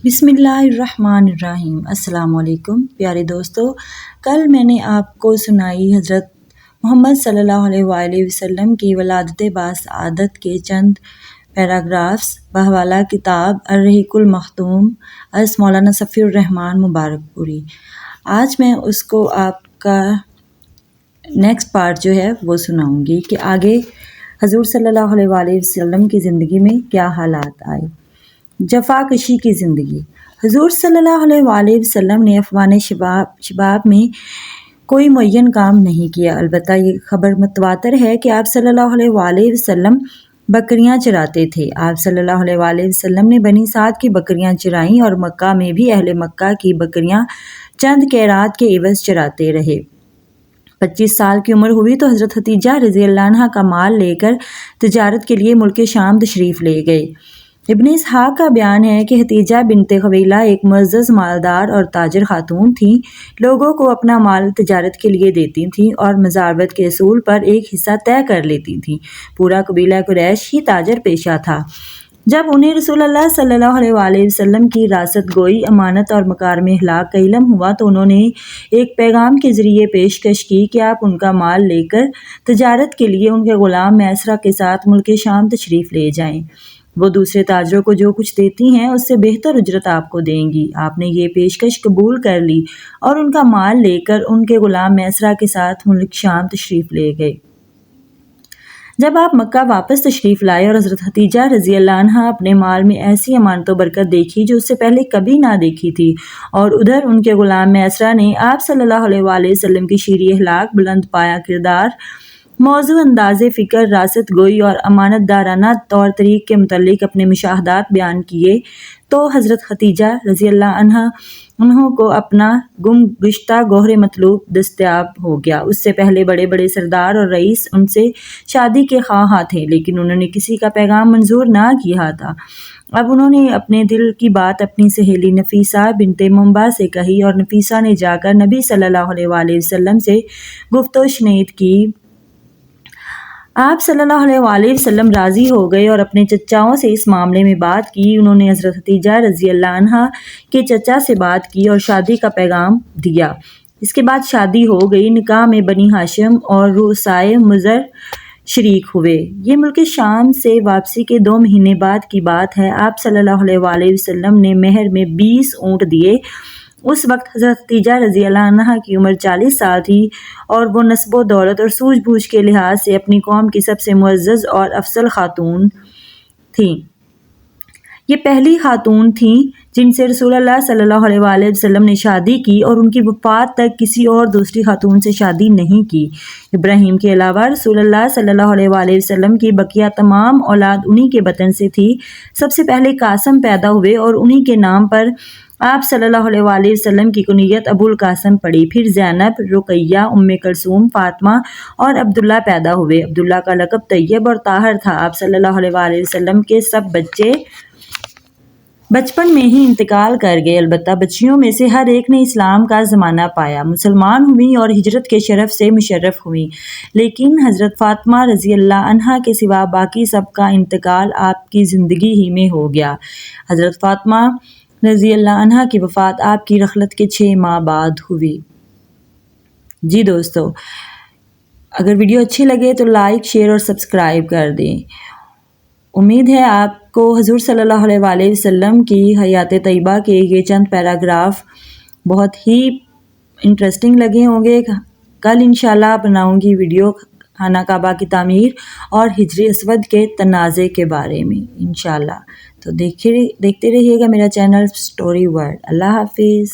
بسم اللہ الرحمن الرحیم۔ السلام علیکم پیارے دوستو، کل میں نے آپ کو سنائی حضرت محمد صلی اللہ علیہ وآلہ وسلم کی ولادت باسعادت کے چند پیراگرافز بحوالہ کتاب الرحیق المختوم از مولانا صفی الرحمن مبارک پوری۔ آج میں اس کو آپ کا نیکسٹ پارٹ جو ہے وہ سناؤں گی کہ آگے حضور صلی اللہ علیہ وآلہ وسلم کی زندگی میں کیا حالات آئے۔ جفا کشی کی زندگی۔ حضور صلی اللہ علیہ وآلہ وسلم نے افغان شباب میں کوئی معین کام نہیں کیا، البتہ یہ خبر متواتر ہے کہ آپ صلی اللہ علیہ وآلہ وسلم بکریاں چراتے تھے۔ آپ صلی اللہ علیہ وآلہ وسلم نے بنی سعد کی بکریاں چرائیں اور مکہ میں بھی اہل مکہ کی بکریاں چند قیرات کے عوض چراتے رہے۔ 25 سال کی عمر ہوئی تو حضرت ختیجہ رضی اللہ عنہا کا مال لے کر تجارت کے لیے ملک شام تشریف لے گئے۔ ابن اسحاق کا بیان ہے کہ ختیجہ بنت خویلہ ایک معزز مالدار اور تاجر خاتون تھیں، لوگوں کو اپنا مال تجارت کے لیے دیتی تھیں اور مزاربت کے اصول پر ایک حصہ طے کر لیتی تھیں۔ پورا قبیلہ قریش ہی تاجر پیشہ تھا۔ جب انہیں رسول اللہ صلی اللہ علیہ وآلہ وسلم کی راست گوئی، امانت اور مکارم اخلاق کا علم ہوا تو انہوں نے ایک پیغام کے ذریعے پیشکش کی کہ آپ ان کا مال لے کر تجارت کے لیے ان کے غلام میسرہ کے ساتھ ملک شام تشریف لے جائیں۔ وہ دوسرے تاجروں کو جو کچھ دیتی ہیں اس سے بہتر اجرت آپ کو دیں گی۔ آپ نے یہ پیشکش قبول کر لی اور ان کا مال لے کر ان کے غلام میسرہ کے ساتھ ملک شام تشریف لے گئے۔ جب آپ مکہ واپس تشریف لائے اور حضرت ختیجہ رضی اللہ عنہا اپنے مال میں ایسی امانت و برکت دیکھی جو اس سے پہلے کبھی نہ دیکھی تھی، اور ادھر ان کے غلام میسرہ نے آپ صلی اللہ علیہ وآلہ وسلم کی شیریں اخلاق، بلند پایہ کردار، موضوع انداز فکر، راست گوئی اور امانت دارانہ طور طریق کے متعلق اپنے مشاہدات بیان کیے، تو حضرت ختیجہ رضی اللہ عنہا انہوں کو اپنا گم گشتہ گوہر مطلوب دستیاب ہو گیا۔ اس سے پہلے بڑے بڑے سردار اور رئیس ان سے شادی کے خواہاں تھے، لیکن انہوں نے کسی کا پیغام منظور نہ کیا تھا۔ اب انہوں نے اپنے دل کی بات اپنی سہیلی نفیسہ بنت منبع سے کہی، اور نفیسہ نے جا کر نبی صلی اللہ علیہ وآلہ وسلم سے گفت و شنید کی۔ آپ صلی اللہ علیہ وآلہ وسلم راضی ہو گئے اور اپنے چچاؤں سے اس معاملے میں بات کی۔ انہوں نے حضرت ختیجہ رضی اللہ عنہا کے چچا سے بات کی اور شادی کا پیغام دیا۔ اس کے بعد شادی ہو گئی۔ نکاح میں بنی ہاشم اور رؤسائے مضر شریک ہوئے۔ یہ ملک شام سے واپسی کے 2 مہینے بعد کی بات ہے۔ آپ صلی اللہ علیہ وآلہ وسلم نے مہر میں 20 اونٹ دیے۔ اس وقت حضرت ختیجہ رضی اللہ عنہا کی عمر 40 سال تھی اور وہ نسب و دولت اور سوجھ بوجھ کے لحاظ سے اپنی قوم کی سب سے معزز اور افضل خاتون تھیں۔ یہ پہلی خاتون تھیں جن سے رسول اللہ صلی اللہ علیہ وآلہ وسلم نے شادی کی، اور ان کی وفات تک کسی اور دوسری خاتون سے شادی نہیں کی۔ ابراہیم کے علاوہ رسول اللہ صلی اللہ علیہ وآلہ وسلم کی بقیہ تمام اولاد انہی کے بطن سے تھی۔ سب سے پہلے قاسم پیدا ہوئے اور انہی کے نام پر آپ صلی اللہ علیہ وآلہ وسلم کی کنیت ابو القاسم پڑی۔ پھر زینب، رقیہ، ام کلثوم، فاطمہ اور عبداللہ پیدا ہوئے۔ عبداللہ کا لقب طیب اور طاہر تھا۔ آپ صلی اللہ علیہ وآلہ وسلم کے سب بچے بچپن میں ہی انتقال کر گئے، البتہ بچیوں میں سے ہر ایک نے اسلام کا زمانہ پایا، مسلمان ہوئیں اور ہجرت کے شرف سے مشرف ہوئیں، لیکن حضرت فاطمہ رضی اللہ عنہا کے سوا باقی سب کا انتقال آپ کی زندگی ہی میں ہو گیا۔ حضرت فاطمہ رضی اللہ عنہا کی وفات آپ کی رخلت کے 6 ماہ بعد ہوئی۔ جی دوستو، اگر ویڈیو اچھی لگے تو لائک، شیئر اور سبسکرائب کر دیں۔ امید ہے آپ کو حضور صلی اللہ علیہ وآلہ وسلم کی حیات طیبہ کے یہ چند پیراگراف بہت ہی انٹرسٹنگ لگے ہوں گے۔ کل انشاءاللہ بناؤں گی ویڈیو خانہ کعبہ کی تعمیر اور حجر اسود کے تنازع کے بارے میں انشاءاللہ۔ تو دیکھتے رہیے گا میرا چینل سٹوری ورلڈ۔ اللہ حافظ۔